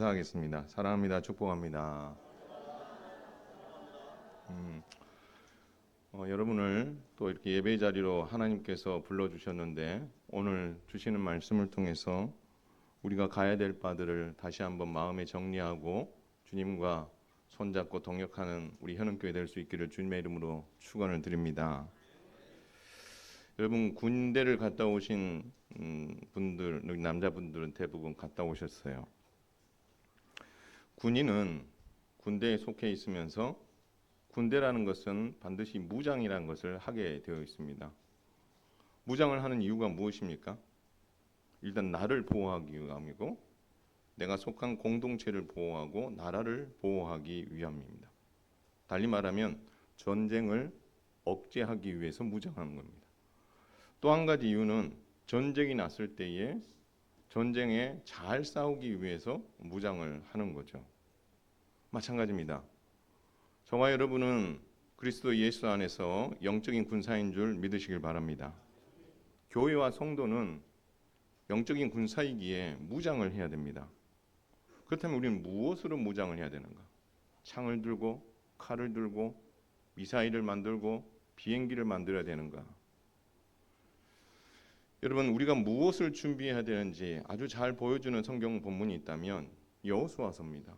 감사하겠습니다. 사랑합니다. 축복합니다. 여러분을 또 이렇게 예배 자리로 하나님께서 불러주셨는데 오늘 주시는 말씀을 통해서 우리가 가야 될 바들을 다시 한번 마음에 정리하고 주님과 손잡고 동역하는 우리 현흥교회 될 수 있기를 주님의 이름으로 축원을 드립니다. 여러분 군대를 갔다 오신 분들, 남자분들은 대부분 갔다 오셨어요. 군인은 군대에 속해 있으면서 군대라는 것은 반드시 무장이라는 것을 하게 되어 있습니다. 무장을 하는 이유가 무엇입니까? 일단 나를 보호하기 위함이고 내가 속한 공동체를 보호하고 나라를 보호하기 위함입니다. 달리 말하면 전쟁을 억제하기 위해서 무장하는 겁니다. 또 한 가지 이유는 전쟁이 났을 때에 전쟁에 잘 싸우기 위해서 무장을 하는 거죠. 마찬가지입니다. 저와 여러분은 그리스도 예수 안에서 영적인 군사인 줄 믿으시길 바랍니다. 교회와 성도는 영적인 군사이기에 무장을 해야 됩니다. 그렇다면 우리는 무엇으로 무장을 해야 되는가? 창을 들고 칼을 들고 미사일을 만들고 비행기를 만들어야 되는가? 여러분 우리가 무엇을 준비해야 되는지 아주 잘 보여주는 성경 본문이 있다면 여호수아서입니다.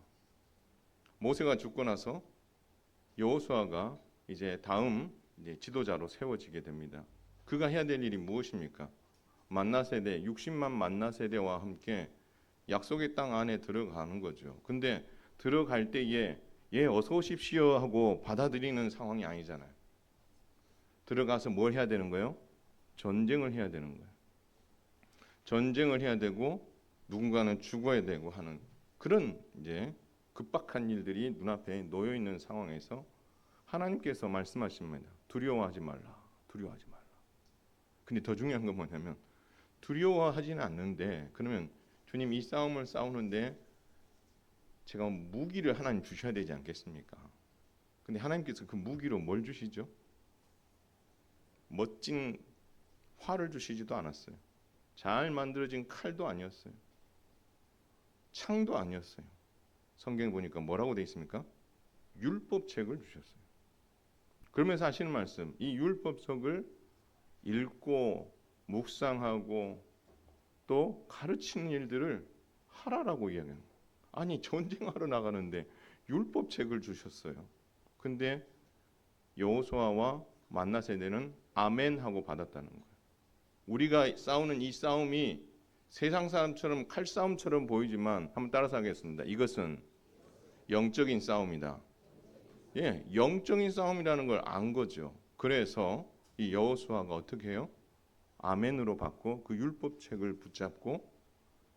모세가 죽고 나서 여호수아가 이제 다음 지도자로 세워지게 됩니다. 그가 해야 될 일이 무엇입니까? 만나세대 60만 만나세대와 함께 약속의 땅 안에 들어가는 거죠. 근데 들어갈 때에 예 어서 오십시오 하고 받아들이는 상황이 아니잖아요. 들어가서 뭘 해야 되는 거예요? 전쟁을 해야 되는 거예요. 전쟁을 해야 되고 누군가는 죽어야 되고 하는 그런 이제 급박한 일들이 눈앞에 놓여 있는 상황에서 하나님께서 말씀하십니다. 두려워하지 말라. 두려워하지 말라. 근데 더 중요한 건 뭐냐면 두려워하지는 않는데 그러면 주님 이 싸움을 싸우는데 제가 무기를 하나님 주셔야 되지 않겠습니까? 근데 하나님께서 그 무기로 뭘 주시죠? 멋진 활을 주시지도 않았어요. 잘 만들어진 칼도 아니었어요. 창도 아니었어요. 성경에 보니까 뭐라고 돼 있습니까? 율법책을 주셨어요. 그러면서 하시는 말씀, 이 율법책을 읽고 묵상하고 또 가르치는 일들을 하라라고 이야기하는 거예요. 아니 전쟁하러 나가는데 율법책을 주셨어요. 근데 여호수아와 만나 세대는 아멘 하고 받았다는 거예요. 우리가 싸우는 이 싸움이 세상 사람처럼 칼싸움처럼 보이지만 한번 따라서 하겠습니다. 이것은 영적인 싸움이다. 예, 영적인 싸움이라는 걸 안 거죠. 그래서 이 여호수아가 어떻게 해요? 아멘으로 받고 그 율법책을 붙잡고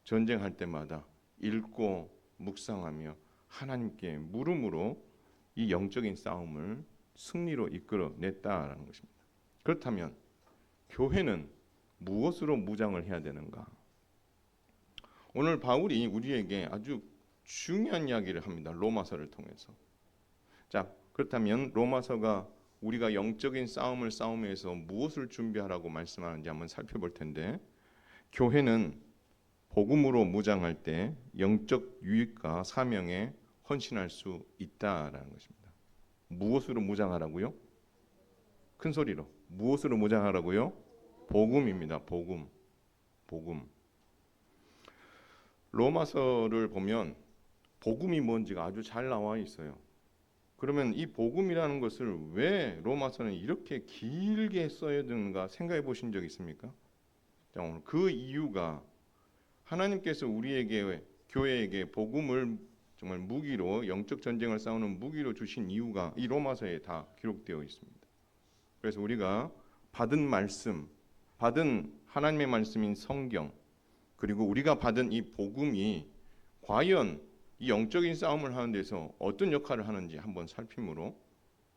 전쟁할 때마다 읽고 묵상하며 하나님께 물음으로 이 영적인 싸움을 승리로 이끌어냈다라는 것입니다. 그렇다면 교회는 무엇으로 무장을 해야 되는가? 오늘 바울이 우리에게 아주 중요한 이야기를 합니다. 로마서를 통해서. 자, 그렇다면 로마서가 우리가 영적인 싸움을 싸움에서 무엇을 준비하라고 말씀하는지 한번 살펴볼 텐데 교회는 복음으로 무장할 때 영적 유익과 사명에 헌신할 수 있다라는 것입니다. 무엇으로 무장하라고요? 큰 소리로. 무엇으로 무장하라고요? 복음입니다. 복음. 로마서를 보면 복음이 뭔지가 아주 잘 나와 있어요. 그러면 이 복음이라는 것을 왜 로마서는 이렇게 길게 써야 되는가 생각해 보신 적 있습니까? 자, 오늘 그 이유가 하나님께서 우리에게 교회에게 복음을 정말 무기로 영적 전쟁을 싸우는 무기로 주신 이유가 이 로마서에 다 기록되어 있습니다. 그래서 우리가 받은 말씀, 받은 하나님의 말씀인 성경, 그리고 우리가 받은 이 복음이 과연 이 영적인 싸움을 하는 데서 어떤 역할을 하는지 한번 살피므로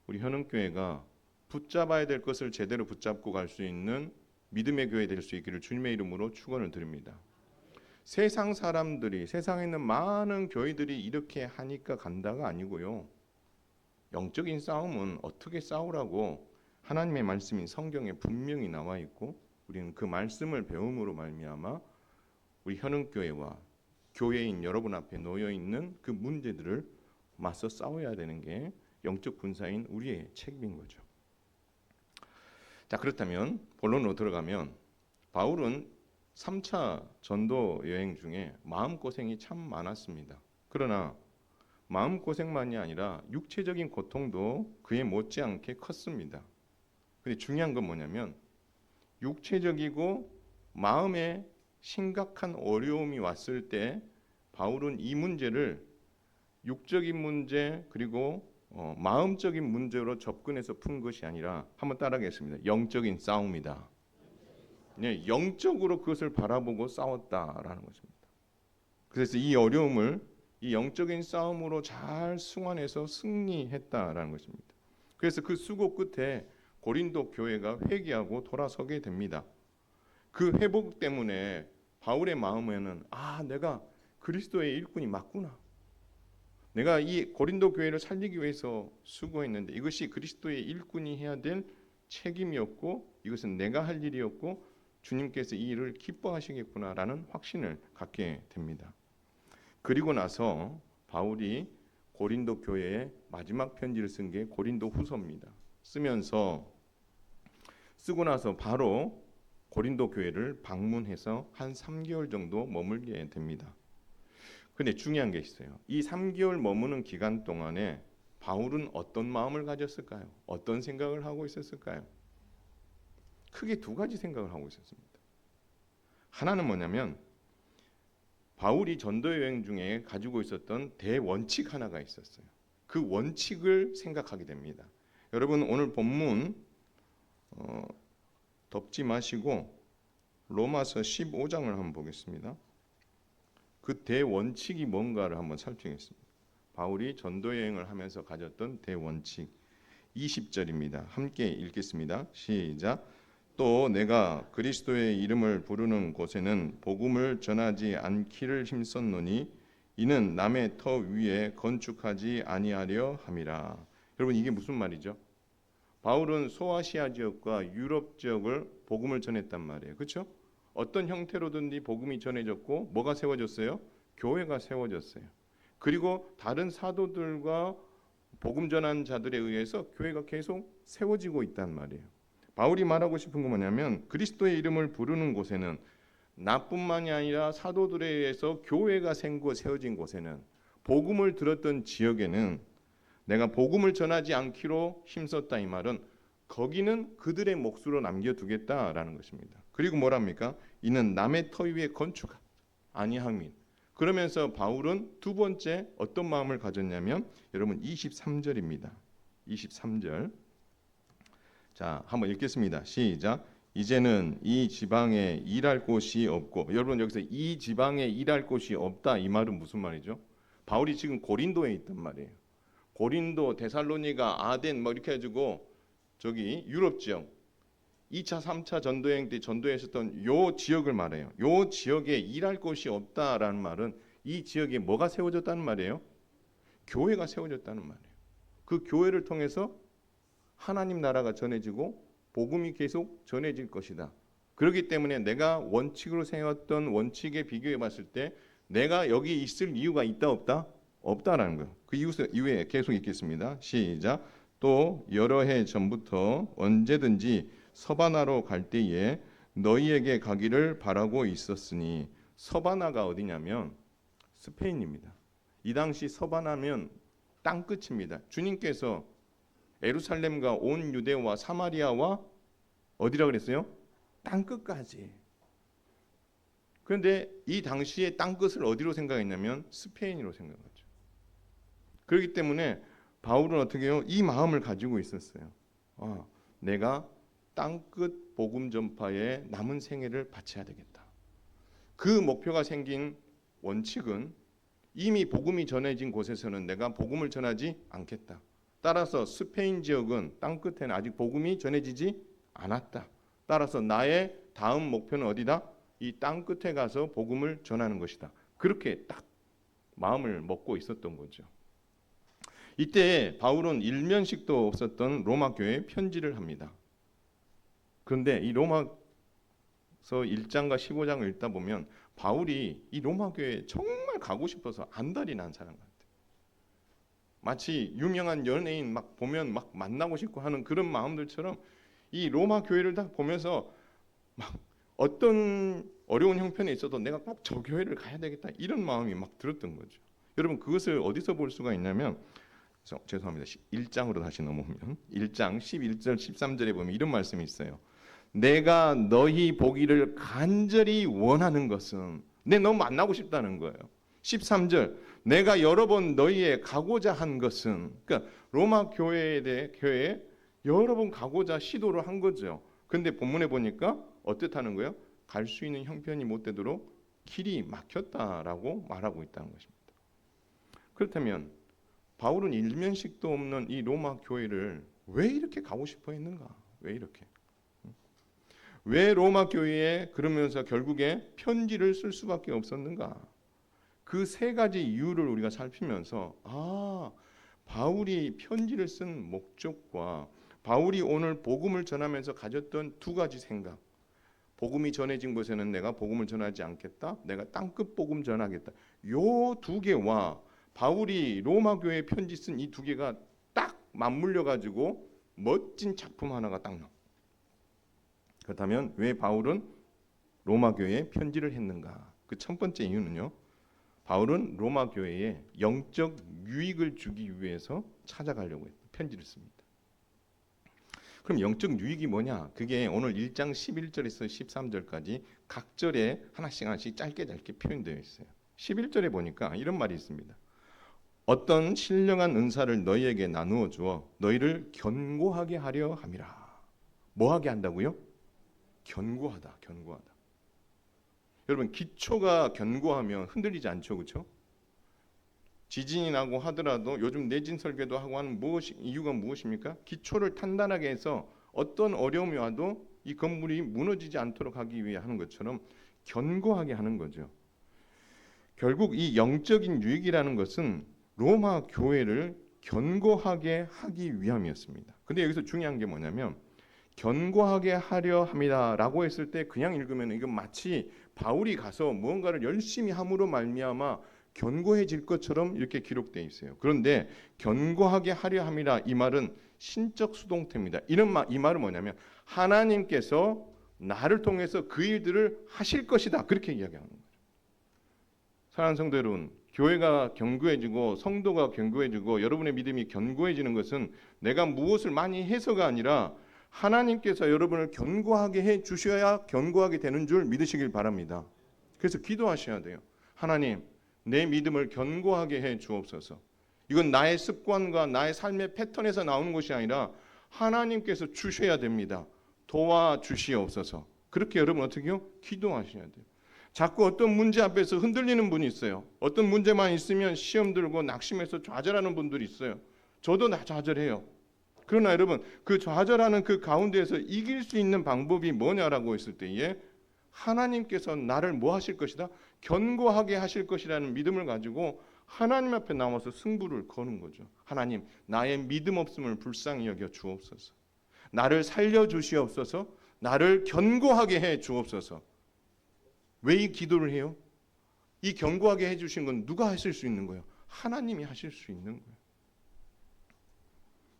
우리 현흥교회가 붙잡아야 될 것을 제대로 붙잡고 갈 수 있는 믿음의 교회 될 수 있기를 주님의 이름으로 축원을 드립니다. 세상 사람들이 세상에 있는 많은 교회들이 이렇게 하니까 간다가 아니고요. 영적인 싸움은 어떻게 싸우라고 하나님의 말씀인 성경에 분명히 나와 있고 우리는 그 말씀을 배움으로 말미암아 우리 현흥교회와 교회인 여러분 앞에 놓여 있는 그 문제들을 맞서 싸워야 되는 게 영적 군사인 우리의 책임인 거죠. 자, 그렇다면 본론으로 들어가면 바울은 3차 전도 여행 중에 마음고생이 참 많았습니다. 그러나 마음고생만이 아니라 육체적인 고통도 그에 못지않게 컸습니다. 근데 중요한 건 뭐냐면 육체적이고 마음에 심각한 어려움이 왔을 때 바울은 이 문제를 육적인 문제 그리고 마음적인 문제로 접근해서 푼 것이 아니라 한번 따라하겠습니다. 영적인 싸움이다. 네, 영적으로 그것을 바라보고 싸웠다라는 것입니다. 그래서 이 어려움을 이 영적인 싸움으로 잘 승화해서 승리했다라는 것입니다. 그래서 그 수고 끝에 고린도 교회가 회개하고 돌아서게 됩니다. 그 회복 때문에 바울의 마음에는 내가 그리스도의 일꾼이 맞구나. 내가 이 고린도 교회를 살리기 위해서 수고했는데 이것이 그리스도의 일꾼이 해야 될 책임이었고 이것은 내가 할 일이었고 주님께서 이 일을 기뻐하시겠구나라는 확신을 갖게 됩니다. 그리고 나서 바울이 고린도 교회에 마지막 편지를 쓴 게 고린도 후서입니다. 쓰고 나서 바로 고린도 교회를 방문해서 한 3개월 정도 머물게 됩니다. 근데 중요한 게 있어요. 이 3개월 머무는 기간 동안에 바울은 어떤 마음을 가졌을까요? 어떤 생각을 하고 있었을까요? 크게 두 가지 생각을 하고 있었습니다. 하나는 뭐냐면 바울이 전도 여행 중에 가지고 있었던 대원칙 하나가 있었어요. 그 원칙을 생각하게 됩니다. 여러분 오늘 본문 덮지 마시고 로마서 15장을 한번 보겠습니다. 그 대원칙이 뭔가를 한번 살피겠습니다. 바울이 전도 여행을 하면서 가졌던 대원칙 20절입니다. 함께 읽겠습니다. 시작. 또 내가 그리스도의 이름을 부르는 곳에는 복음을 전하지 않기를 힘썼노니 이는 남의 터 위에 건축하지 아니하려 함이라. 여러분 이게 무슨 말이죠? 바울은 소아시아 지역과 유럽 지역을 복음을 전했단 말이에요. 그렇죠? 어떤 형태로든지 복음이 전해졌고 뭐가 세워졌어요? 교회가 세워졌어요. 그리고 다른 사도들과 복음 전한 자들에 의해서 교회가 계속 세워지고 있단 말이에요. 바울이 말하고 싶은 건 뭐냐면 그리스도의 이름을 부르는 곳에는 나뿐만이 아니라 사도들에 의해서 교회가 생고 세워진 곳에는 복음을 들었던 지역에는 내가 복음을 전하지 않기로 힘썼다 이 말은 거기는 그들의 몫으로 남겨두겠다라는 것입니다. 그리고 뭐랍니까? 이는 남의 터 위에 건축 아니함인. 그러면서 바울은 두 번째 어떤 마음을 가졌냐면 여러분 23절입니다. 23절. 자, 한번 읽겠습니다. 시작. 이제는 이 지방에 일할 곳이 없고 여러분 여기서 이 지방에 일할 곳이 없다 이 말은 무슨 말이죠? 바울이 지금 고린도에 있단 말이에요. 고린도, 데살로니가, 아덴 뭐 이렇게 해가지고 저기 유럽 지역 2차, 3차 전도여행 때 전도했었던 요 지역을 말해요. 요 지역에 일할 곳이 없다라는 말은 이 지역에 뭐가 세워졌다는 말이에요? 교회가 세워졌다는 말이에요. 그 교회를 통해서 하나님 나라가 전해지고 복음이 계속 전해질 것이다. 그렇기 때문에 내가 원칙으로 세웠던 원칙에 비교해 봤을 때 내가 여기 있을 이유가 있다 없다? 없다라는 거예요. 그 이후에 계속 읽겠습니다. 시작. 또 여러 해 전부터 언제든지 서바나로 갈 때에 너희에게 가기를 바라고 있었으니 서바나가 어디냐면 스페인입니다. 이 당시 서바나면 땅끝입니다. 주님께서 예루살렘과 온 유대와 사마리아와 어디라 그랬어요? 땅끝까지. 그런데 이 당시에 땅끝을 어디로 생각했냐면 스페인으로 생각하죠. 그렇기 때문에 바울은 어떻게 해요? 이 마음을 가지고 있었어요. 내가 땅끝 복음 전파에 남은 생애를 바쳐야 되겠다. 그 목표가 생긴 원칙은 이미 복음이 전해진 곳에서는 내가 복음을 전하지 않겠다. 따라서 스페인 지역은 땅끝에는 아직 복음이 전해지지 않았다. 따라서 나의 다음 목표는 어디다? 이 땅끝에 가서 복음을 전하는 것이다. 그렇게 딱 마음을 먹고 있었던 거죠. 이때 바울은 일면식도 없었던 로마 교회에 편지를 합니다. 그런데 이 로마 1장과 15장을 읽다 보면 바울이 이 로마 교회에 정말 가고 싶어서 안달이 난 사람 같아요. 마치 유명한 연예인 막 보면 막 만나고 싶고 하는 그런 마음들처럼 이 로마 교회를 딱 보면서 막 어떤 어려운 형편에 있어도 내가 꼭 저 교회를 가야 되겠다 이런 마음이 막 들었던 거죠. 여러분 그것을 어디서 볼 수가 있냐면 죄송합니다. 1장으로 다시 넘어오면 1장 11절 13절에 보면 이런 말씀이 있어요. 내가 너희 보기를 간절히 원하는 것은 너무 만나고 싶다는 거예요. 13절 내가 여러 번 너희에 가고자 한 것은 그러니까 로마 교회에 여러 번 가고자 시도를 한 거죠. 근데 본문에 보니까 어떻다는 거예요? 갈 수 있는 형편이 못 되도록 길이 막혔다라고 말하고 있다는 것입니다. 그렇다면 바울은 일면식도 없는 이 로마 교회를 왜 이렇게 가고 싶어 했는가? 왜 이렇게? 왜 로마 교회에 그러면서 결국에 편지를 쓸 수밖에 없었는가? 그 세 가지 이유를 우리가 살피면서 바울이 편지를 쓴 목적과 바울이 오늘 복음을 전하면서 가졌던 두 가지 생각. 복음이 전해진 곳에는 내가 복음을 전하지 않겠다. 내가 땅끝 복음 전하겠다. 요 두 개와 바울이 로마 교회에 편지 쓴 이 두 개가 딱 맞물려 가지고 멋진 작품 하나가 딱 나와. 그렇다면 왜 바울은 로마 교회에 편지를 했는가? 그 첫 번째 이유는요. 바울은 로마 교회에 영적 유익을 주기 위해서 찾아가려고 편지를 씁니다. 그럼 영적 유익이 뭐냐? 그게 오늘 1장 11절에서 13절까지 각 절에 하나씩 짧게 표현되어 있어요. 11절에 보니까 이런 말이 있습니다. 어떤 신령한 은사를 너희에게 나누어 주어 너희를 견고하게 하려 함이라. 뭐 하게 한다고요? 견고하다. 여러분 기초가 견고하면 흔들리지 않죠, 그렇죠? 지진이 나고 하더라도 요즘 내진 설계도 하고 하는 이유가 무엇입니까? 기초를 단단하게 해서 어떤 어려움이 와도 이 건물이 무너지지 않도록 하기 위해 하는 것처럼 견고하게 하는 거죠. 결국 이 영적인 유익이라는 것은 로마 교회를 견고하게 하기 위함이었습니다. 근데 여기서 중요한 게 뭐냐면 견고하게 하려 함이다라고 했을 때 그냥 읽으면 이건 마치 바울이 가서 무언가를 열심히 함으로 말미암아 견고해질 것처럼 이렇게 기록되어 있어요. 그런데 견고하게 하려 함이라 이 말은 신적 수동태입니다. 이 말은 뭐냐면 하나님께서 나를 통해서 그 일들을 하실 것이다. 그렇게 이야기하는 거죠. 사랑하는 성도 여러분, 교회가 견고해지고 성도가 견고해지고 여러분의 믿음이 견고해지는 것은 내가 무엇을 많이 해서가 아니라 하나님께서 여러분을 견고하게 해 주셔야 견고하게 되는 줄 믿으시길 바랍니다. 그래서 기도하셔야 돼요. 하나님, 내 믿음을 견고하게 해 주옵소서. 이건 나의 습관과 나의 삶의 패턴에서 나오는 것이 아니라 하나님께서 주셔야 됩니다. 도와주시옵소서. 그렇게 여러분 어떻게 해요? 기도하셔야 돼요. 자꾸 어떤 문제 앞에서 흔들리는 분이 있어요. 어떤 문제만 있으면 시험 들고 낙심해서 좌절하는 분들이 있어요. 저도 좌절해요. 그러나 여러분 그 좌절하는 그 가운데에서 이길 수 있는 방법이 뭐냐라고 했을 때에 하나님께서 나를 뭐 하실 것이다? 견고하게 하실 것이라는 믿음을 가지고 하나님 앞에 나와서 승부를 거는 거죠. 하나님, 나의 믿음 없음을 불쌍히 여겨 주옵소서. 나를 살려주시옵소서. 나를 견고하게 해 주옵소서. 왜 이 기도를 해요? 이 견고하게 해주신 건 누가 하실 수 있는 거예요? 하나님이 하실 수 있는 거예요.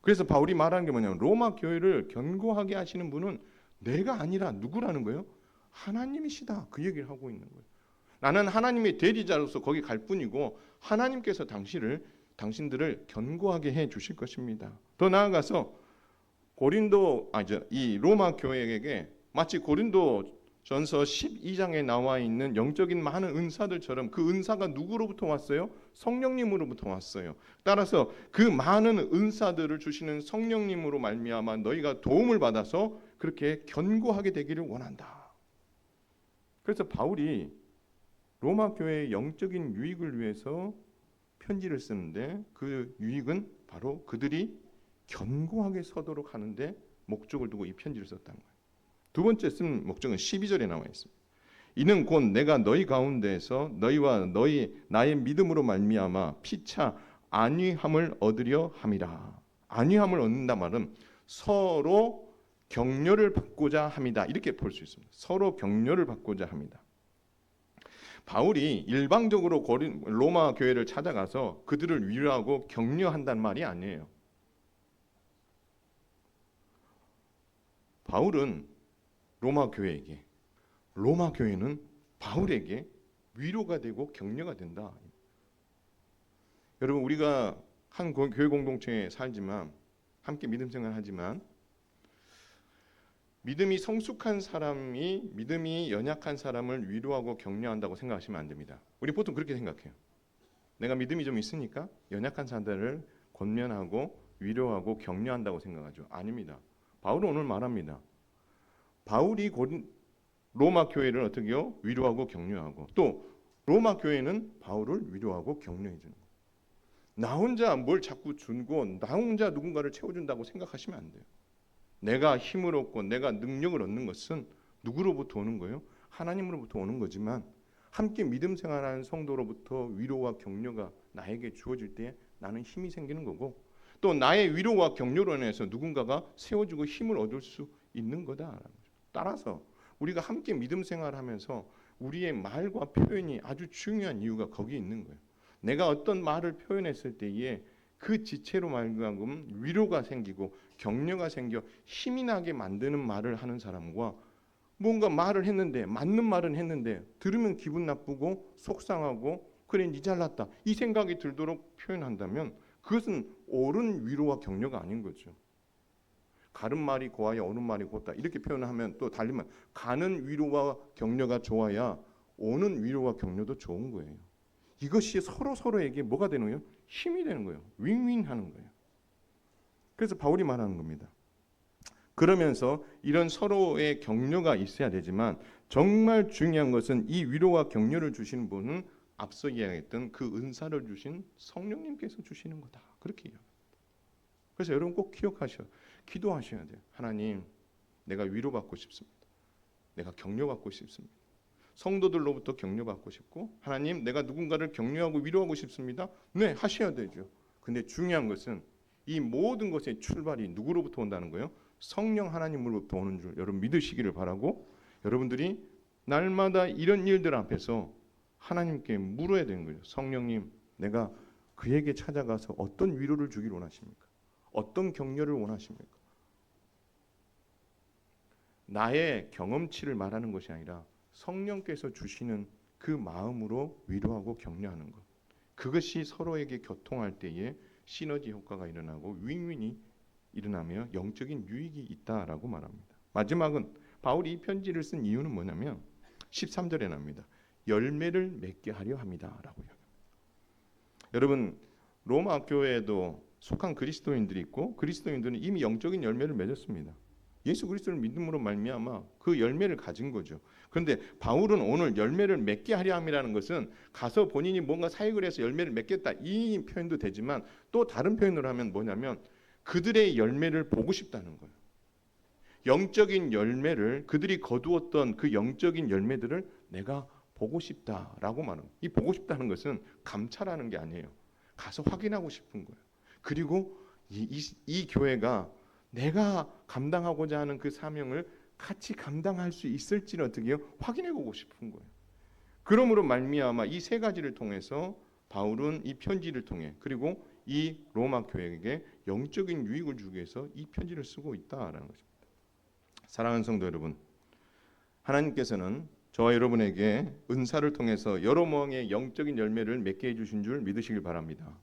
그래서 바울이 말하는 게 뭐냐면 로마 교회를 견고하게 하시는 분은 내가 아니라 누구라는 거예요? 하나님이시다. 그 얘기를 하고 있는 거예요. 나는 하나님의 대리자로서 거기 갈 뿐이고 하나님께서 당신들을 견고하게 해 주실 것입니다. 더 나아가서 이 로마 교회에게 마치 고린도 전서 12장에 나와 있는 영적인 많은 은사들처럼 그 은사가 누구로부터 왔어요? 성령님으로부터 왔어요. 따라서 그 많은 은사들을 주시는 성령님으로 말미암아 너희가 도움을 받아서 그렇게 견고하게 되기를 원한다. 그래서 바울이 로마 교회의 영적인 유익을 위해서 편지를 쓰는데 그 유익은 바로 그들이 견고하게 서도록 하는데 목적을 두고 이 편지를 썼다는 거예요. 두 번째 쓴 목적은 12절에 나와 있습니다. 이는 곧 내가 너희 가운데에서 너희와 나의 믿음으로 말미암아 피차 안위함을 얻으려 함이라. 안위함을 얻는다 말은 서로 격려를 받고자 합니다. 이렇게 볼 수 있습니다. 서로 격려를 받고자 합니다. 바울이 일방적으로 로마 교회를 찾아가서 그들을 위로하고 격려한다는 말이 아니에요. 바울은 로마 교회에게, 로마 교회는 바울에게 위로가 되고 격려가 된다. 여러분, 우리가 한 교회 공동체에 살지만, 함께 믿음 생활하지만, 믿음이 성숙한 사람이 믿음이 연약한 사람을 위로하고 격려한다고 생각하시면 안 됩니다. 우리 보통 그렇게 생각해요. 내가 믿음이 좀 있으니까 연약한 사람들을 권면하고 위로하고 격려한다고 생각하죠. 아닙니다. 바울은 오늘 말합니다. 바울이 로마 교회를 어떻게 해요? 위로하고 격려하고, 또 로마 교회는 바울을 위로하고 격려해 주는 거예요. 나 혼자 뭘 자꾸 주고 나 혼자 누군가를 채워준다고 생각하시면 안 돼요. 내가 힘을 얻고 내가 능력을 얻는 것은 누구로부터 오는 거예요? 하나님으로부터 오는 거지만, 함께 믿음 생활하는 성도로부터 위로와 격려가 나에게 주어질 때 나는 힘이 생기는 거고, 또 나의 위로와 격려로 인해서 누군가가 세워주고 힘을 얻을 수 있는 거다라는 거죠. 따라서 우리가 함께 믿음 생활하면서 우리의 말과 표현이 아주 중요한 이유가 거기에 있는 거예요. 내가 어떤 말을 표현했을 때에 그 지체로 말미암아 위로가 생기고 격려가 생겨 힘이 나게 만드는 말을 하는 사람과, 뭔가 말을 했는데 맞는 말은 했는데 들으면 기분 나쁘고 속상하고 그래 니 잘났다 이 생각이 들도록 표현한다면 그것은 옳은 위로와 격려가 아닌 거죠. 가는 말이 고와야 오는 말이 곧다 이렇게 표현하면, 또 달리면 가는 위로와 격려가 좋아야 오는 위로와 격려도 좋은 거예요. 이것이 서로에게 뭐가 되는 거예요? 힘이 되는 거예요. 윈윈하는 거예요. 그래서 바울이 말하는 겁니다. 그러면서 이런 서로의 격려가 있어야 되지만, 정말 중요한 것은 이 위로와 격려를 주시는 분은 앞서 이야기했던 그 은사를 주신 성령님께서 주시는 거다. 그렇게 이야기합니다. 그래서 여러분 꼭 기도하셔야 돼요. 하나님, 내가 위로받고 싶습니다. 내가 격려받고 싶습니다. 성도들로부터 격려받고 싶고, 하나님, 내가 누군가를 격려하고 위로하고 싶습니다. 네, 하셔야 되죠. 근데 중요한 것은 이 모든 것의 출발이 누구로부터 온다는 거예요? 성령 하나님으로부터 오는 줄 여러분 믿으시기를 바라고, 여러분들이 날마다 이런 일들 앞에서 하나님께 물어야 되는 거예요. 성령님, 내가 그에게 찾아가서 어떤 위로를 주기를 원하십니까? 어떤 격려를 원하십니까? 나의 경험치를 말하는 것이 아니라 성령께서 주시는 그 마음으로 위로하고 격려하는 것, 그것이 서로에게 교통할 때에 시너지 효과가 일어나고 윈윈이 일어나며 영적인 유익이 있다라고 말합니다. 마지막은 바울이 이 편지를 쓴 이유는 뭐냐면 13절에 나옵니다. 열매를 맺게 하려 합니다라고 이야기합니다. 여러분, 로마 교회에도 속한 그리스도인들이 있고, 그리스도인들은 이미 영적인 열매를 맺었습니다. 예수 그리스도를 믿음으로 말미암아 그 열매를 가진 거죠. 그런데 바울은 오늘 열매를 맺게 하려 함이라는 것은 가서 본인이 뭔가 사역을 해서 열매를 맺겠다 이 표현도 되지만, 또 다른 표현으로 하면 뭐냐면 그들의 열매를 보고 싶다는 거예요. 영적인 열매를, 그들이 거두었던 그 영적인 열매들을 내가 보고 싶다라고 말합니다. 이 보고 싶다는 것은 감찰하는 게 아니에요. 가서 확인하고 싶은 거예요. 그리고 이 교회가 내가 감당하고자 하는 그 사명을 같이 감당할 수 있을지는 어떻게 해요? 확인해 보고 싶은 거예요. 그러므로 말미암아 이 세 가지를 통해서 바울은 이 편지를 통해, 그리고 이 로마 교회에게 영적인 유익을 주기 위해서 이 편지를 쓰고 있다라는 것입니다. 사랑하는 성도 여러분, 하나님께서는 저와 여러분에게 은사를 통해서 여러 모양의 영적인 열매를 맺게 해주신 줄 믿으시길 바랍니다.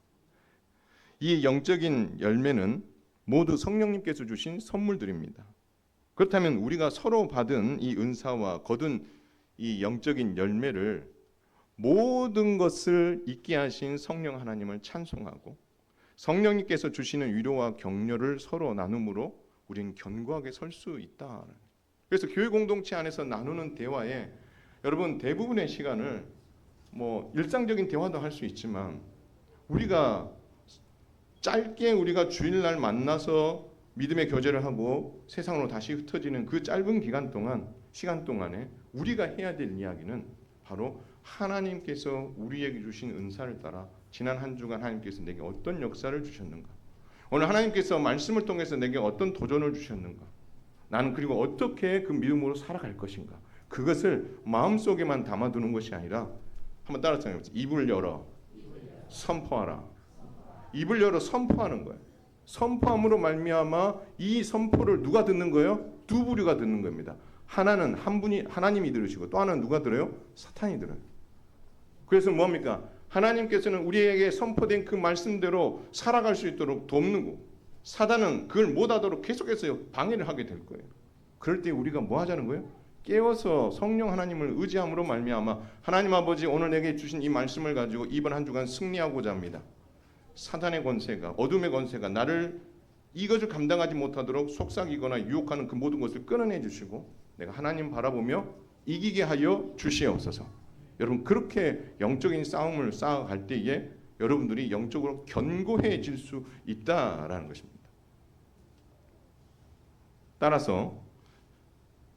이 영적인 열매는 모두 성령님께서 주신 선물들입니다. 그렇다면 우리가 서로 받은 이 은사와 거둔 이 영적인 열매를, 모든 것을 있게 하신 성령 하나님을 찬송하고 성령님께서 주시는 위로와 격려를 서로 나눔으로 우리는 견고하게 설 수 있다. 그래서 교회 공동체 안에서 나누는 대화에 여러분 대부분의 시간을 일상적인 대화도 할 수 있지만, 우리가 짧게 우리가 주일날 만나서 믿음의 교제를 하고 세상으로 다시 흩어지는 그 짧은 시간 동안에 우리가 해야 될 이야기는 바로 하나님께서 우리에게 주신 은사를 따라 지난 한 주간 하나님께서 내게 어떤 역사를 주셨는가, 오늘 하나님께서 말씀을 통해서 내게 어떤 도전을 주셨는가, 나는 그리고 어떻게 그 믿음으로 살아갈 것인가. 그것을 마음속에만 담아두는 것이 아니라 한번 따라 생각해보세요. 입을 열어 선포하라. 입을 열어 선포하는 거예요. 선포함으로 말미암아 이 선포를 누가 듣는 거예요? 두 부류가 듣는 겁니다. 하나는 한 분이 하나님이 들으시고 또 하나는 누가 들어요? 사탄이 들어요. 그래서 뭡니까? 하나님께서는 우리에게 선포된 그 말씀대로 살아갈 수 있도록 돕는 거. 사단은 그걸 못하도록 계속해서 방해를 하게 될 거예요. 그럴 때 우리가 뭐 하자는 거예요? 깨워서 성령 하나님을 의지함으로 말미암아 하나님 아버지 오늘 내게 주신 이 말씀을 가지고 이번 한 주간 승리하고자 합니다. 사단의 권세가 어둠의 권세가 나를 이것을 감당하지 못하도록 속삭이거나 유혹하는 그 모든 것을 끊어내 주시고 내가 하나님 바라보며 이기게 하여 주시옵소서. 여러분 그렇게 영적인 싸움을 쌓아갈 때에 여러분들이 영적으로 견고해질 수 있다라는 것입니다. 따라서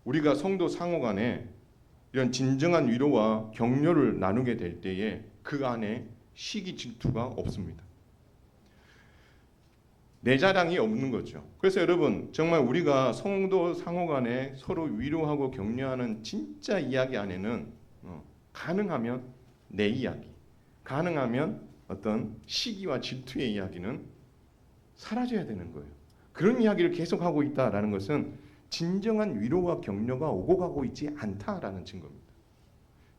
우리가 성도 상호 간에 이런 진정한 위로와 격려를 나누게 될 때에 그 안에 시기 질투가 없습니다. 내 자랑이 없는 거죠. 그래서 여러분 정말 우리가 성도 상호 간에 서로 위로하고 격려하는 진짜 이야기 안에는 가능하면 내 이야기, 가능하면 어떤 시기와 질투의 이야기는 사라져야 되는 거예요. 그런 이야기를 계속하고 있다라는 것은 진정한 위로와 격려가 오고 가고 있지 않다라는 증거입니다.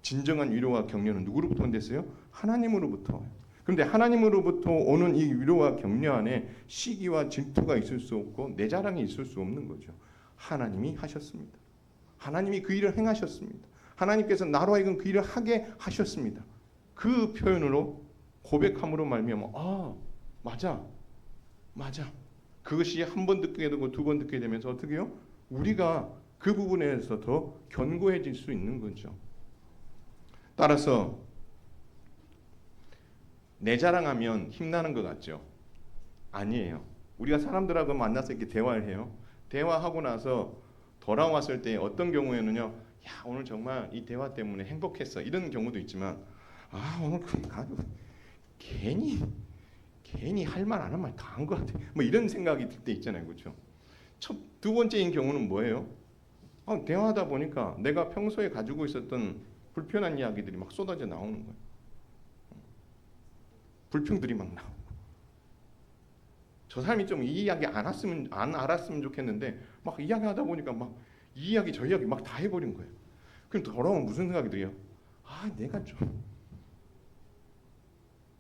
진정한 위로와 격려는 누구로부터 온댔어요? 하나님으로부터. 그런데 하나님으로부터 오는 이 위로와 격려 안에 시기와 질투가 있을 수 없고 내 자랑이 있을 수 없는 거죠. 하나님이 하셨습니다. 하나님이 그 일을 행하셨습니다. 하나님께서 나로 하여금 그 일을 하게 하셨습니다. 그 표현으로 고백함으로 말미암아 맞아. 그것이 한 번 듣게 되고 두 번 듣게 되면서 어떻게 해요? 우리가 그 부분에서 더 견고해질 수 있는 거죠. 따라서 내 자랑하면 힘나는 것 같죠? 아니에요. 우리가 사람들하고 만나서 이렇게 대화를 해요. 대화하고 나서 돌아왔을 때 어떤 경우에는요. 야 오늘 정말 이 대화 때문에 행복했어. 이런 경우도 있지만 오늘 아주 괜히 할 말 안 한 말 다 한 것 같아. 뭐 이런 생각이 들 때 있잖아요. 그렇죠? 두 번째인 경우는 뭐예요? 대화하다 보니까 내가 평소에 가지고 있었던 불편한 이야기들이 막 쏟아져 나오는 거예요. 불평들이 막 나오고 저 사람이 좀 이 이야기 안 알았으면 좋겠는데 막 이야기하다 보니까 막 이 이야기 저 이야기 막 다 해버린 거예요. 그럼 돌아오면 무슨 생각이 들어요? 내가 좀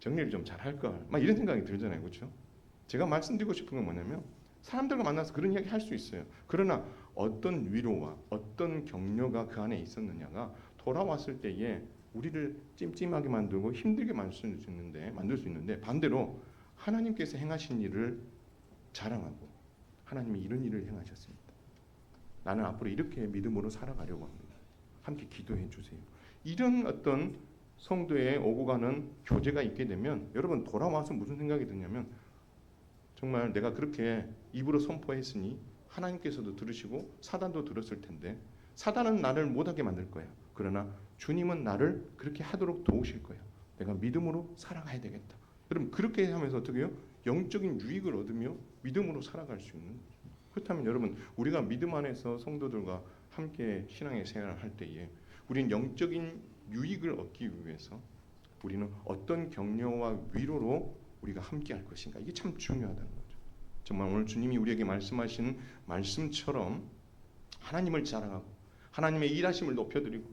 정리를 좀 잘할 걸. 막 이런 생각이 들잖아요. 그렇죠? 제가 말씀드리고 싶은 건 뭐냐면 사람들과 만나서 그런 이야기 할 수 있어요. 그러나 어떤 위로와 어떤 격려가 그 안에 있었느냐가 돌아왔을 때에 우리를 찜찜하게 만들고 힘들게 만들 수 있는데 반대로 하나님께서 행하신 일을 자랑하고 하나님이 이런 일을 행하셨습니다. 나는 앞으로 이렇게 믿음으로 살아가려고 합니다. 함께 기도해 주세요. 이런 어떤 성도의 오고 가는 교제가 있게 되면 여러분 돌아와서 무슨 생각이 드냐면 정말 내가 그렇게 입으로 선포했으니 하나님께서도 들으시고 사단도 들었을 텐데 사단은 나를 못하게 만들 거야. 그러나 주님은 나를 그렇게 하도록 도우실 거야. 내가 믿음으로 살아가야 되겠다. 여러분 그렇게 하면서 어떻게 해요? 영적인 유익을 얻으며 믿음으로 살아갈 수 있는 거죠. 그렇다면 여러분 우리가 믿음 안에서 성도들과 함께 신앙의 생활을 할 때에 우리는 영적인 유익을 얻기 위해서 우리는 어떤 격려와 위로로 우리가 함께 할 것인가. 이게 참 중요하다는 거죠. 정말 오늘 주님이 우리에게 말씀하신 말씀처럼 하나님을 자랑하고 하나님의 일하심을 높여드리고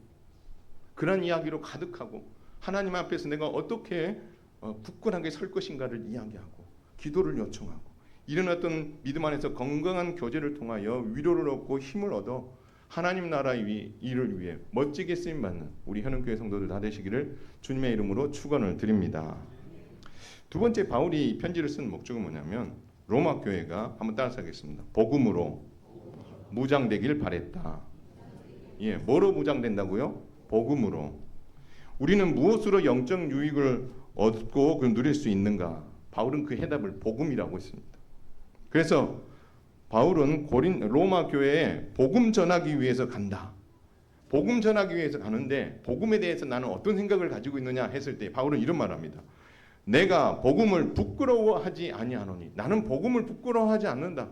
그런 이야기로 가득하고 하나님 앞에서 내가 어떻게 굳건하게 설 것인가를 이야기하고 기도를 요청하고 이런 어떤 믿음 안에서 건강한 교제를 통하여 위로를 얻고 힘을 얻어 하나님 나라의 일을 위해 멋지게 쓰임받는 우리 현흥교회 성도들 다 되시기를 주님의 이름으로 축원을 드립니다. 두 번째 바울이 편지를 쓴 목적은 뭐냐면 로마 교회가 한번 따라하겠습니다. 복음으로 무장되길 바랬다. 뭐로 무장된다고요? 복음으로. 우리는 무엇으로 영적 유익을 얻고 누릴 수 있는가? 바울은 그 해답을 복음이라고 했습니다. 그래서 바울은 로마 교회에 복음 전하기 위해서 간다. 복음 전하기 위해서 가는데 복음에 대해서 나는 어떤 생각을 가지고 있느냐 했을 때 바울은 이런 말합니다. 내가 복음을 부끄러워하지 아니하노니 나는 복음을 부끄러워하지 않는다.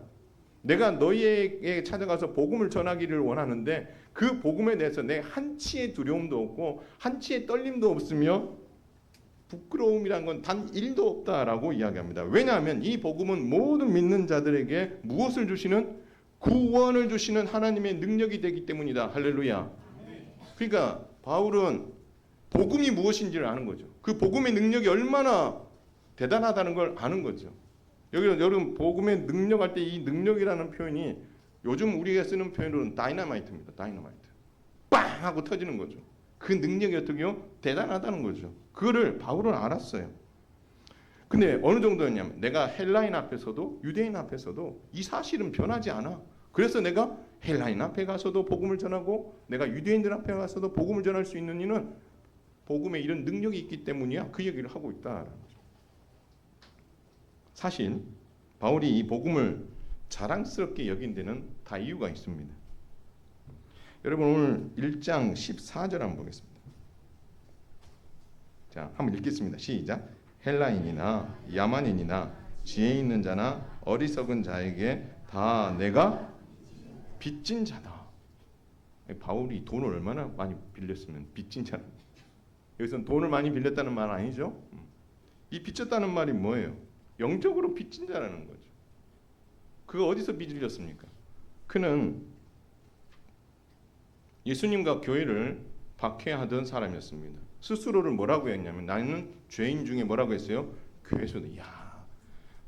내가 너희에게 찾아가서 복음을 전하기를 원하는데 그 복음에 대해서 내 한치의 두려움도 없고 한치의 떨림도 없으며 부끄러움이란 건 단 1도 없다라고 이야기합니다. 왜냐하면 이 복음은 모든 믿는 자들에게 무엇을 주시는? 구원을 주시는 하나님의 능력이 되기 때문이다. 할렐루야. 그러니까 바울은 복음이 무엇인지를 아는 거죠. 그 복음의 능력이 얼마나 대단하다는 걸 아는 거죠. 여러분 복음의 능력할 때 이 능력이라는 표현이 요즘 우리가 쓰는 표현으로는 다이너마이트입니다. 다이너마이트. 빵 하고 터지는 거죠. 그 능력이 어떻게요? 대단하다는 거죠. 그거를 바울은 알았어요. 근데 어느 정도였냐면 내가 헬라인 앞에서도 유대인 앞에서도 이 사실은 변하지 않아. 그래서 내가 헬라인 앞에 가서도 복음을 전하고 내가 유대인들 앞에 가서도 복음을 전할 수 있는 이유는 복음에 이런 능력이 있기 때문이야. 그 얘기를 하고 있다라는 거죠. 사실 바울이 이 복음을 자랑스럽게 여긴 데는 다 이유가 있습니다. 여러분 오늘 1장 14절 한번 보겠습니다. 자, 한번 읽겠습니다. 시작. 헬라인이나 야만인이나 지혜 있는 자나 어리석은 자에게 다 내가 빚진 자다. 바울이 돈을 얼마나 많이 빌렸으면 빚진 자는. 여기서는 돈을 많이 빌렸다는 말 아니죠? 이 빚졌다는 말이 뭐예요? 영적으로 빚진 자라는 거죠. 그거 어디서 빚을 졌습니까? 그는 예수님과 교회를 박해하던 사람이었습니다. 스스로를 뭐라고 했냐면 나는 죄인 중에 뭐라고 했어요? 괴수다. 야,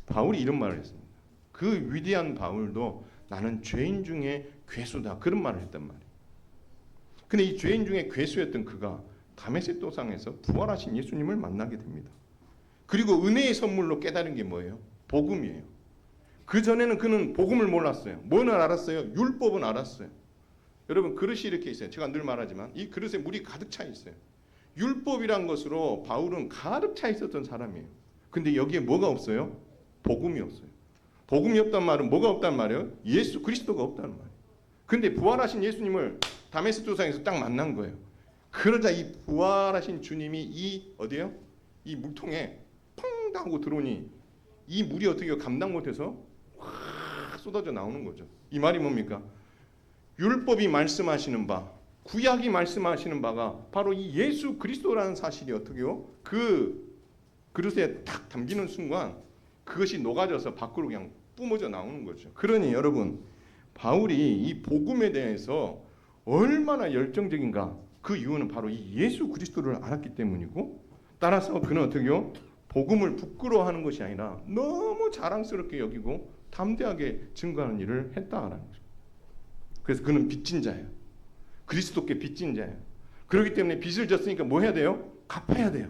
바울이 이런 말을 했습니다. 그 위대한 바울도 나는 죄인 중에 괴수다. 그런 말을 했단 말이에요. 근데 이 죄인 중에 괴수였던 그가 다메섹 도상에서 부활하신 예수님을 만나게 됩니다. 그리고 은혜의 선물로 깨달은 게 뭐예요? 복음이에요. 그 전에는 그는 복음을 몰랐어요. 뭐는 알았어요? 율법은 알았어요. 여러분 그릇이 이렇게 있어요. 제가 늘 말하지만 이 그릇에 물이 가득 차 있어요. 율법이란 것으로 바울은 가득 차 있었던 사람이에요. 근데 여기에 뭐가 없어요? 복음이 없어요. 복음이 없단 말은 뭐가 없단 말이에요? 예수 그리스도가 없다는 말이에요. 근데 부활하신 예수님을 다메섹 도상에서 딱 만난 거예요. 그러자 이 부활하신 주님이 이 어디요? 이 물통에 펑 하고 들어오니 이 물이 어떻게 감당 못해서 확 쏟아져 나오는 거죠. 이 말이 뭡니까? 율법이 말씀하시는 바, 구약이 말씀하시는 바가 바로 이 예수 그리스도라는 사실이 어떻게요? 그 그릇에 딱 담기는 순간 그것이 녹아져서 밖으로 그냥 뿜어져 나오는 거죠. 그러니 여러분 바울이 이 복음에 대해서 얼마나 열정적인가 그 이유는 바로 이 예수 그리스도를 알았기 때문이고 따라서 그는 어떻게요? 복음을 부끄러워하는 것이 아니라 너무 자랑스럽게 여기고 담대하게 증거하는 일을 했다라는 거죠. 그래서 그는 빚진 자예요. 그리스도께 빚진 자예요. 그렇기 때문에 빚을 졌으니까 뭐 해야 돼요? 갚아야 돼요.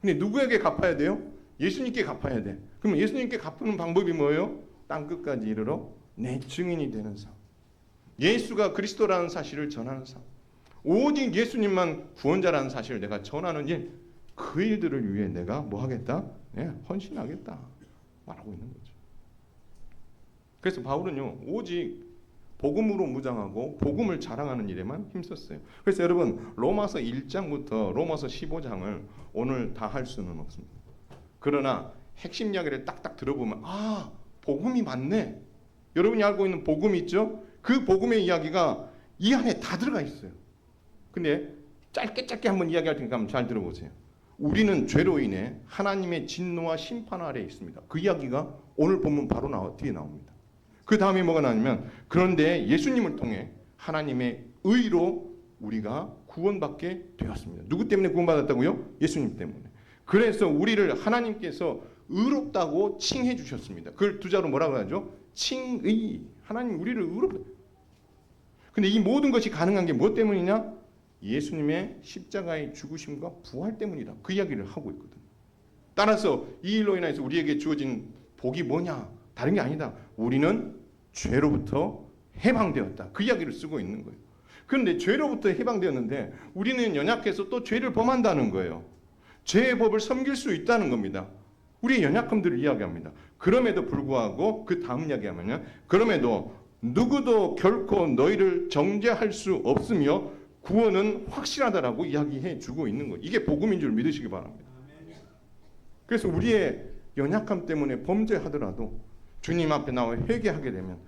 근데 누구에게 갚아야 돼요? 예수님께 갚아야 돼. 그러면 예수님께 갚는 방법이 뭐예요? 땅끝까지 이르러 내 증인이 되는 삶. 예수가 그리스도라는 사실을 전하는 삶. 오직 예수님만 구원자라는 사실을 내가 전하는 일, 그 일들을 위해 내가 뭐 하겠다? 네, 헌신하겠다 말하고 있는 거죠. 그래서 바울은요 오직 복음으로 무장하고 복음을 자랑하는 일에만 힘썼어요. 그래서 여러분 로마서 1장부터 로마서 15장을 오늘 다 할 수는 없습니다. 그러나 핵심 이야기를 딱딱 들어보면 아 복음이 맞네. 여러분이 알고 있는 복음이 있죠? 그 복음의 이야기가 이 안에 다 들어가 있어요. 근데 짧게 한번 이야기할 테니까 한번 잘 들어보세요. 우리는 죄로 인해 하나님의 진노와 심판 아래에 있습니다. 그 이야기가 오늘 본문 바로 뒤에 나옵니다. 그 다음에 뭐가 나오냐면 그런데 예수님을 통해 하나님의 의로 우리가 구원받게 되었습니다. 누구 때문에 구원받았다고요? 예수님 때문에. 그래서 우리를 하나님께서 의롭다고 칭해 주셨습니다. 그걸 두 자로 뭐라고 하죠? 칭의. 하나님 우리를 의롭다. 근데 이 모든 것이 가능한 게 뭐 때문이냐? 예수님의 십자가의 죽으심과 부활 때문이다. 그 이야기를 하고 있거든요. 따라서 이 일로 인해서 우리에게 주어진 복이 뭐냐? 다른 게 아니다. 우리는 죄로부터 해방되었다. 그 이야기를 쓰고 있는 거예요. 그런데 죄로부터 해방되었는데 우리는 연약해서 또 죄를 범한다는 거예요. 죄의 법을 섬길 수 있다는 겁니다. 우리의 연약함들을 이야기합니다. 그럼에도 불구하고 그 다음 이야기하면요. 그럼에도 누구도 결코 너희를 정죄할 수 없으며 구원은 확실하다라고 이야기해 주고 있는 거예요. 이게 복음인 줄 믿으시기 바랍니다. 그래서 우리의 연약함 때문에 범죄하더라도 주님 앞에 나와 회개하게 되면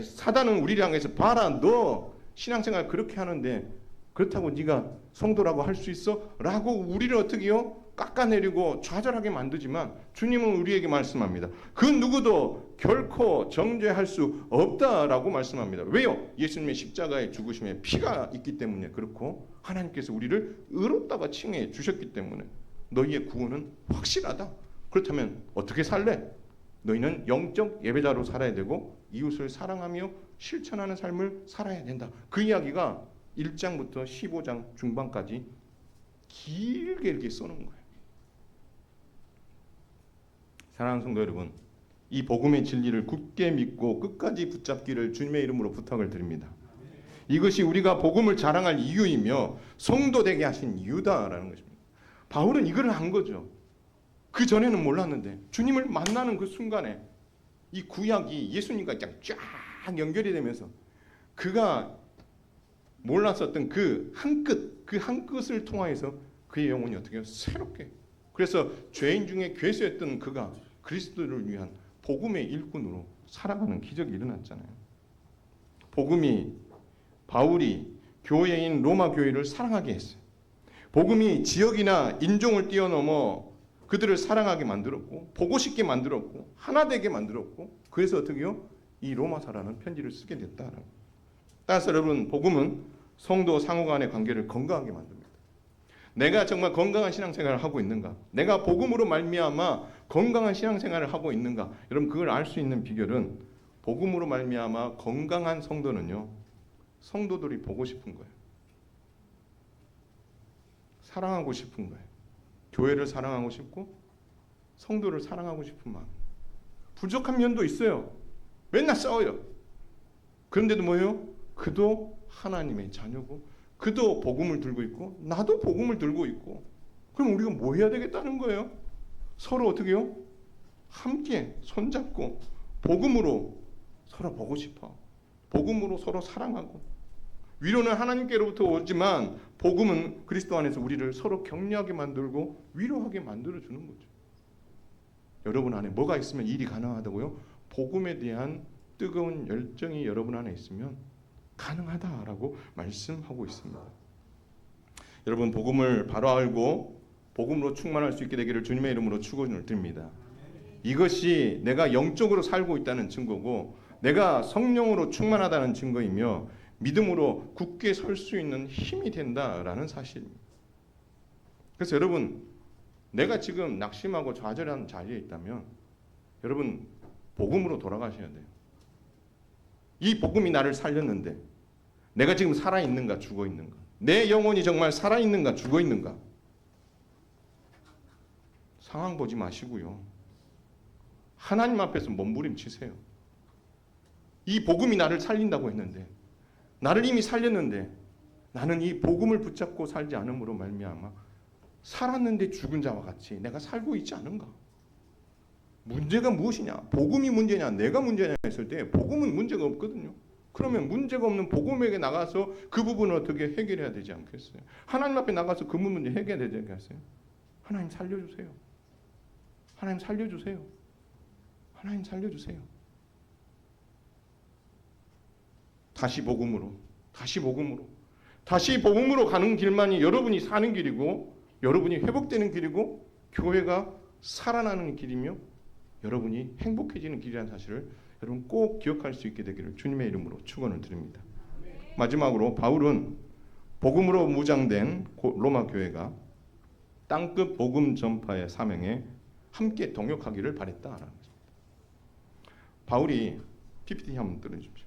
사단은 우리를 향해서 봐라, 너 신앙생활 그렇게 하는데 그렇다고 네가 성도라고 할 수 있어? 라고 우리를 어떻게요? 깎아내리고 좌절하게 만들지만 주님은 우리에게 말씀합니다. 그 누구도 결코 정죄할 수 없다라고 말씀합니다. 왜요? 예수님의 십자가의 죽으심에 피가 있기 때문에 그렇고 하나님께서 우리를 의롭다고 칭해 주셨기 때문에 너희의 구원은 확실하다. 그렇다면 어떻게 살래? 너희는 영적 예배자로 살아야 되고 이웃을 사랑하며 실천하는 삶을 살아야 된다. 그 이야기가 1장부터 15장 중반까지 길게 이렇게 써놓은 거예요. 사랑하는 성도 여러분, 이 복음의 진리를 굳게 믿고 끝까지 붙잡기를 주님의 이름으로 부탁을 드립니다. 이것이 우리가 복음을 자랑할 이유이며 성도 되게 하신 이유다라는 것입니다. 바울은 이걸 한 거죠. 그 전에는 몰랐는데 주님을 만나는 그 순간에 이 구약이 예수님과 그냥 쫙 연결이 되면서 그가 몰랐었던 그 한 끝을 통하여서 그의 영혼이 어떻게 해요? 새롭게. 그래서 죄인 중에 괴수였던 그가 그리스도를 위한 복음의 일꾼으로 살아가는 기적이 일어났잖아요. 바울이 교회인 로마 교회를 사랑하게 했어요. 복음이 지역이나 인종을 뛰어넘어 그들을 사랑하게 만들었고 보고 싶게 만들었고 하나 되게 만들었고 그래서 어떻게 해요? 이 로마서라는 편지를 쓰게 됐다라고. 따라서 여러분, 복음은 성도 상호 간의 관계를 건강하게 만듭니다. 내가 정말 건강한 신앙생활을 하고 있는가? 내가 복음으로 말미암아 건강한 신앙생활을 하고 있는가? 여러분, 그걸 알 수 있는 비결은 복음으로 말미암아 건강한 성도는요, 성도들이 보고 싶은 거예요. 사랑하고 싶은 거예요. 교회를 사랑하고 싶고 성도를 사랑하고 싶은 마음. 부족한 면도 있어요. 맨날 싸워요. 그런데도 뭐예요? 그도 하나님의 자녀고 그도 복음을 들고 있고 나도 복음을 들고 있고 그럼 우리가 뭐 해야 되겠다는 거예요? 서로 어떻게 해요? 함께 손잡고 복음으로 서로 보고 싶어. 복음으로 서로 사랑하고 위로는 하나님께로부터 오지만 복음은 그리스도 안에서 우리를 서로 격려하게 만들고 위로하게 만들어주는 거죠. 여러분 안에 뭐가 있으면 일이 가능하다고요? 복음에 대한 뜨거운 열정이 여러분 안에 있으면 가능하다라고 말씀하고 있습니다. 여러분, 복음을 바로 알고 복음으로 충만할 수 있게 되기를 주님의 이름으로 축원을 드립니다. 이것이 내가 영적으로 살고 있다는 증거고 내가 성령으로 충만하다는 증거이며 믿음으로 굳게 설 수 있는 힘이 된다라는 사실입니다. 그래서 여러분, 내가 지금 낙심하고 좌절한 자리에 있다면 여러분, 복음으로 돌아가셔야 돼요. 이 복음이 나를 살렸는데 내가 지금 살아있는가 죽어있는가? 내 영혼이 정말 살아있는가 죽어있는가? 상황 보지 마시고요. 하나님 앞에서 몸부림치세요. 이 복음이 나를 살린다고 했는데 나를 이미 살렸는데 나는 이 복음을 붙잡고 살지 않음으로 말미암아 살았는데 죽은 자와 같이 내가 살고 있지 않은가? 문제가 무엇이냐? 복음이 문제냐? 내가 문제냐 했을 때 복음은 문제가 없거든요. 그러면 문제가 없는 복음에게 나가서 그 부분을 어떻게 해결해야 되지 않겠어요? 하나님 앞에 나가서 그 문제 해결해야 되지 않겠어요? 하나님 살려주세요. 하나님 살려주세요. 하나님 살려주세요. 다시 복음으로 가는 길만이 여러분이 사는 길이고 여러분이 회복되는 길이고 교회가 살아나는 길이며 여러분이 행복해지는 길이라는 사실을 여러분 꼭 기억할 수 있게 되기를 주님의 이름으로 축원을 드립니다. 마지막으로 바울은 복음으로 무장된 로마 교회가 땅끝 복음 전파의 사명에 함께 동역하기를 바랬다라는 것입니다. 바울이 PPT 한번 들어주십시오.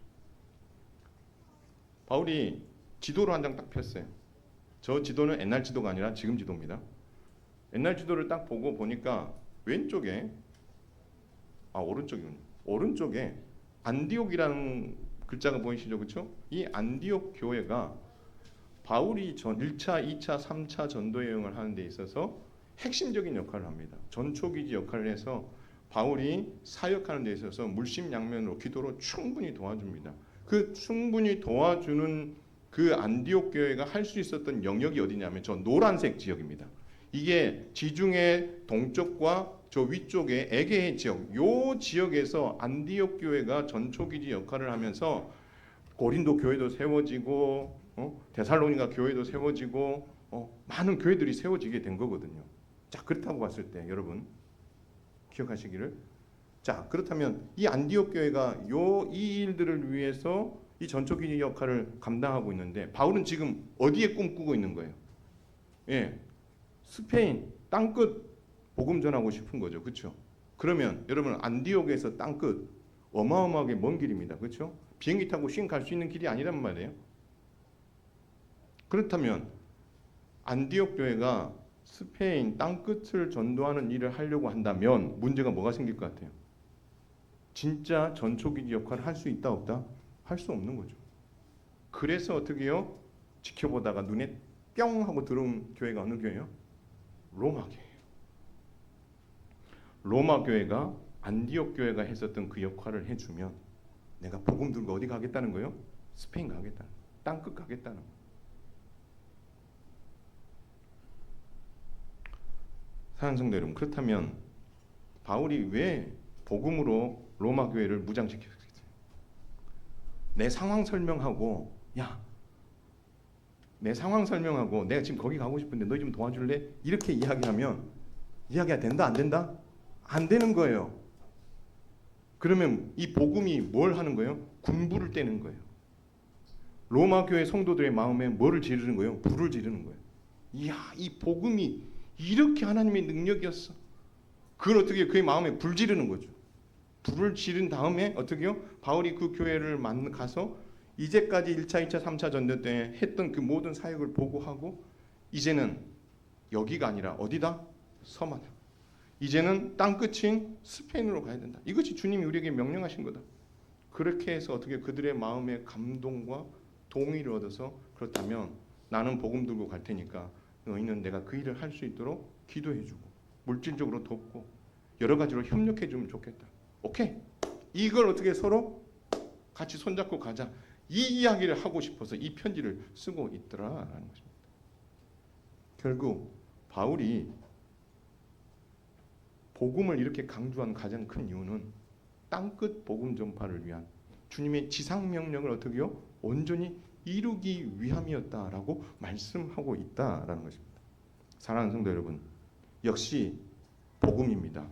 바울이 지도를 한 장 딱 폈어요. 저 지도는 옛날 지도가 아니라 지금 지도입니다. 옛날 지도를 딱 보니까 왼쪽에 오른쪽에 안디옥이라는 글자가 보이시죠? 그렇죠? 이 안디옥 교회가 바울이 1차, 2차, 3차 전도 여행을 하는 데 있어서 핵심적인 역할을 합니다. 전초기지 역할을 해서 바울이 사역하는 데 있어서 물심양면으로 기도로 충분히 도와줍니다. 그 충분히 도와주는 그 안디옥 교회가 할 수 있었던 영역이 어디냐면 저 노란색 지역입니다. 이게 지중해 동쪽과 저 위쪽에 에게 지역, 요 지역에서 안디옥 교회가 전초기지 역할을 하면서 고린도 교회도 세워지고 데살로니가 교회도 세워지고 많은 교회들이 세워지게 된 거거든요. 자, 그렇다고 봤을 때 여러분 기억하시기를, 자, 그렇다면 이 안디옥 교회가 이 일들을 위해서 이 전초기지 역할을 감당하고 있는데 바울은 지금 어디에 꿈꾸고 있는 거예요? 예, 스페인 땅끝 복음 전하고 싶은 거죠. 그렇죠? 그러면 여러분 안디옥에서 땅끝 어마어마하게 먼 길입니다. 그렇죠? 비행기 타고 쉰 갈 수 있는 길이 아니란 말이에요. 그렇다면 안디옥 교회가 스페인 땅끝을 전도하는 일을 하려고 한다면 문제가 뭐가 생길 것 같아요? 진짜 전초기지 역할을 할 수 있다 없다? 할 수 없는 거죠. 그래서 어떻게 해요? 지켜보다가 눈에 뿅 하고 들어온 교회가 어느 교회예요? 로마 교회예요. 로마 교회가 안디옥 교회가 했었던 그 역할을 해주면 내가 복음 들고 어디 가겠다는 거예요? 스페인 가겠다는 거예요. 땅끝 가겠다는 거예요. 사랑하는 성도 여러분, 그렇다면 바울이 왜 복음으로 로마 교회를 무장시켰어요? 내 상황 설명하고, 내 상황 설명하고 내가 지금 거기 가고 싶은데 너 좀 도와줄래? 이렇게 이야기하면 이야기가 된다 안 된다? 안 되는 거예요. 그러면 이 복음이 뭘 하는 거예요? 군부를 떼는 거예요. 로마 교회 성도들의 마음에 뭐를 지르는 거예요? 불을 지르는 거예요. 이야, 이 복음이 이렇게 하나님의 능력이었어. 그걸 어떻게 그의 마음에 불 지르는 거죠. 불을 지른 다음에 어떻게 해요? 바울이 그 교회를 가서 이제까지 1차, 2차, 3차 전도 때 했던 그 모든 사역을 보고하고 이제는 여기가 아니라 어디다? 서마다. 이제는 땅끝인 스페인으로 가야 된다. 이것이 주님이 우리에게 명령하신 거다. 그렇게 해서 어떻게 그들의 마음에 감동과 동의를 얻어서 그렇다면 나는 복음 들고 갈 테니까 너희는 내가 그 일을 할 수 있도록 기도해주고 물질적으로 돕고 여러 가지로 협력해주면 좋겠다. 오케이. 이걸 어떻게 서로 같이 손잡고 가자. 이 이야기를 하고 싶어서 이 편지를 쓰고 있더라라는 것입니다. 결국 바울이 복음을 이렇게 강조한 가장 큰 이유는 땅끝 복음 전파를 위한 주님의 지상 명령을 어떻게 해요? 온전히 이루기 위함이었다라고 말씀하고 있다라는 것입니다. 사랑하는 성도 여러분, 역시 복음입니다.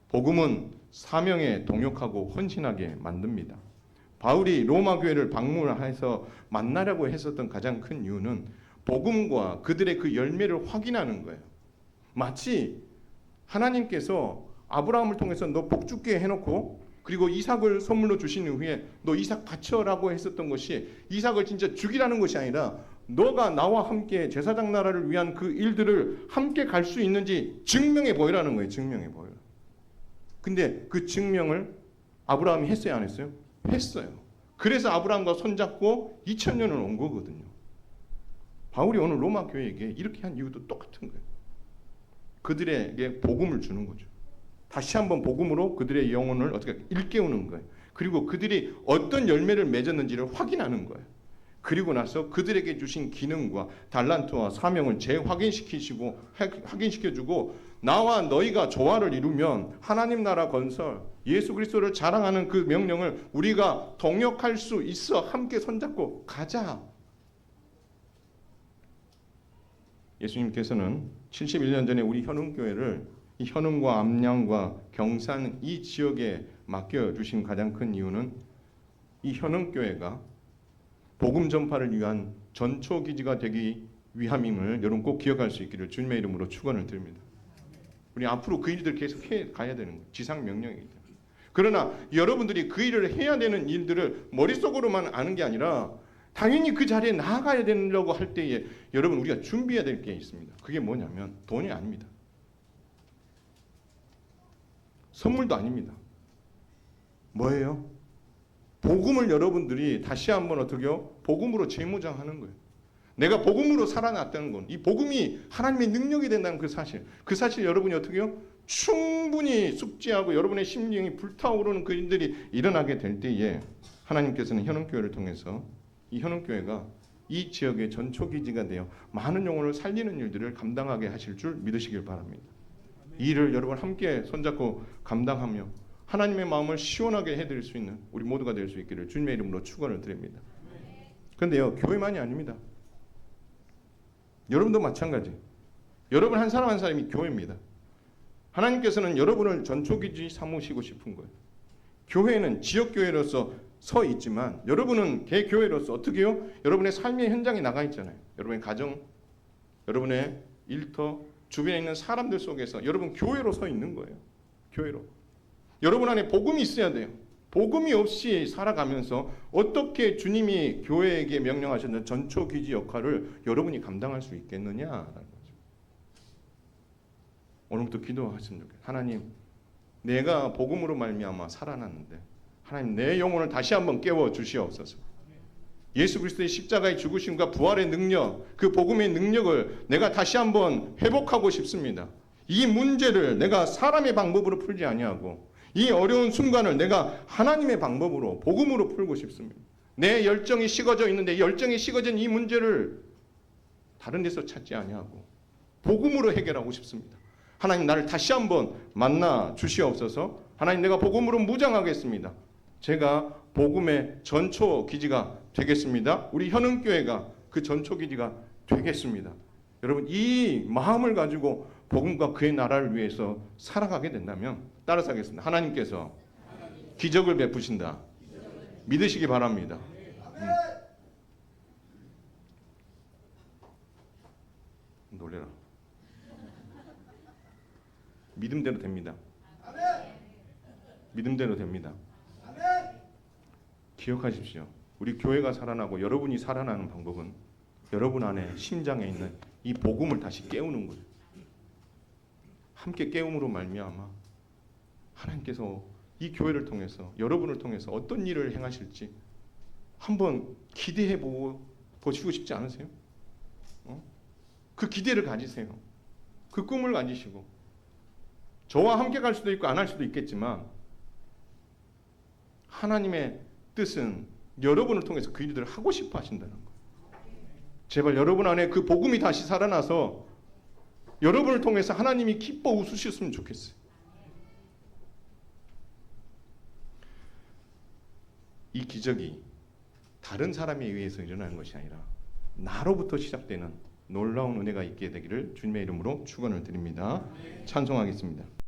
복음은 사명에 동역하고 헌신하게 만듭니다. 바울이 로마 교회를 방문해서 만나려고 했었던 가장 큰 이유는 복음과 그들의 그 열매를 확인하는 거예요. 마치 하나님께서 아브라함을 통해서 너 복주게 해놓고 그리고 이삭을 선물로 주신 후에 너 이삭 바쳐라고 했었던 것이 이삭을 진짜 죽이라는 것이 아니라 너가 나와 함께 제사장 나라를 위한 그 일들을 함께 갈 수 있는지 증명해 보이라는 거예요. 증명해 보여라. 근데 그 증명을 아브라함이 했어요, 안 했어요? 했어요. 그래서 아브라함과 손잡고 2000년을 온 거거든요. 바울이 오늘 로마 교회에게 이렇게 한 이유도 똑같은 거예요. 그들에게 복음을 주는 거죠. 다시 한번 복음으로 그들의 영혼을 어떻게 일깨우는 거예요. 그리고 그들이 어떤 열매를 맺었는지를 확인하는 거예요. 그리고 나서 그들에게 주신 기능과 달란트와 사명을 확인시켜주고 나와 너희가 조화를 이루면 하나님 나라 건설, 예수 그리스도를 자랑하는 그 명령을 우리가 동역할 수 있어. 함께 손잡고 가자. 예수님께서는 71년 전에 우리 현흥교회를 이 현흥과 암양과 경산 이 지역에 맡겨주신 가장 큰 이유는 이 현흥교회가 복음 전파를 위한 전초기지가 되기 위함임을 여러분 꼭 기억할 수 있기를 주님의 이름으로 축원을 드립니다. 우리 앞으로 그 일들 계속 해 가야 되는 거예요. 지상 명령이기 때문에. 그러나 여러분들이 그 일을 해야 되는 일들을 머릿속으로만 아는 게 아니라 당연히 그 자리에 나아가야 되려고 할 때에 여러분 우리가 준비해야 될 게 있습니다. 그게 뭐냐면 돈이 아닙니다. 선물도 아닙니다. 뭐예요? 복음을 여러분들이 다시 한번 어떻게 해요? 복음으로 재무장하는 거예요. 내가 복음으로 살아났다는 건 이 복음이 하나님의 능력이 된다는 그 사실 여러분이 어떻게 해요? 충분히 숙지하고 여러분의 심령이 불타오르는 그 일들이 일어나게 될 때에 하나님께서는 현흥교회를 통해서 이 현흥교회가 이 지역의 전초기지가 되어 많은 영혼을 살리는 일들을 감당하게 하실 줄 믿으시길 바랍니다. 이 일을 여러분 함께 손잡고 감당하며 하나님의 마음을 시원하게 해드릴 수 있는 우리 모두가 될 수 있기를 주님의 이름으로 축원을 드립니다. 그런데요, 교회만이 아닙니다. 여러분도 마찬가지. 여러분 한 사람 한 사람이 교회입니다. 하나님께서는 여러분을 전초기지 삼으시고 싶은 거예요. 교회는 지역교회로서 서 있지만 여러분은 개교회로서 어떻게 해요? 여러분의 삶의 현장에 나가 있잖아요. 여러분의 가정, 여러분의 일터, 주변에 있는 사람들 속에서 여러분 교회로 서 있는 거예요. 교회로. 여러분 안에 복음이 있어야 돼요. 복음이 없이 살아가면서 어떻게 주님이 교회에게 명령하셨는 전초기지 역할을 여러분이 감당할 수 있겠느냐라는 거죠. 오늘부터 기도하시면 좋겠어요. 하나님, 내가 복음으로 말미암아 살아났는데 하나님 내 영혼을 다시 한번 깨워 주시옵소서. 예수 그리스도의 십자가의 죽으심과 부활의 능력, 그 복음의 능력을 내가 다시 한번 회복하고 싶습니다. 이 문제를 내가 사람의 방법으로 풀지 아니하고 이 어려운 순간을 내가 하나님의 방법으로 복음으로 풀고 싶습니다. 내 열정이 식어져 있는데 열정이 식어진 이 문제를 다른 데서 찾지 아니하고 복음으로 해결하고 싶습니다. 하나님 나를 다시 한번 만나 주시옵소서. 하나님 내가 복음으로 무장하겠습니다. 제가 복음의 전초 기지가 되겠습니다. 우리 현흥교회가 그 전초 기지가 되겠습니다. 여러분 이 마음을 가지고 복음과 그의 나라를 위해서 살아가게 된다면 따라서 하겠습니다. 하나님께서 기적을 베푸신다. 믿으시기 바랍니다. 놀래라. 믿음대로 됩니다. 믿음대로 됩니다. 기억하십시오. 우리 교회가 살아나고 여러분이 살아나는 방법은 여러분 안에 심장에 있는 이 복음을 다시 깨우는 거예요. 함께 깨움으로 말미암아 하나님께서 이 교회를 통해서 여러분을 통해서 어떤 일을 행하실지 한번 기대해 보시고 싶지 않으세요? 그 기대를 가지세요. 그 꿈을 가지시고 저와 함께 갈 수도 있고 안 할 수도 있겠지만 하나님의 뜻은 여러분을 통해서 그 일들을 하고 싶어 하신다는 거예요. 제발 여러분 안에 그 복음이 다시 살아나서 여러분을 통해서 하나님이 기뻐 웃으셨으면 좋겠어요. 이 기적이 다른 사람에 의해서 일어나는 것이 아니라 나로부터 시작되는 놀라운 은혜가 있게 되기를 주님의 이름으로 축원을 드립니다. 찬송하겠습니다.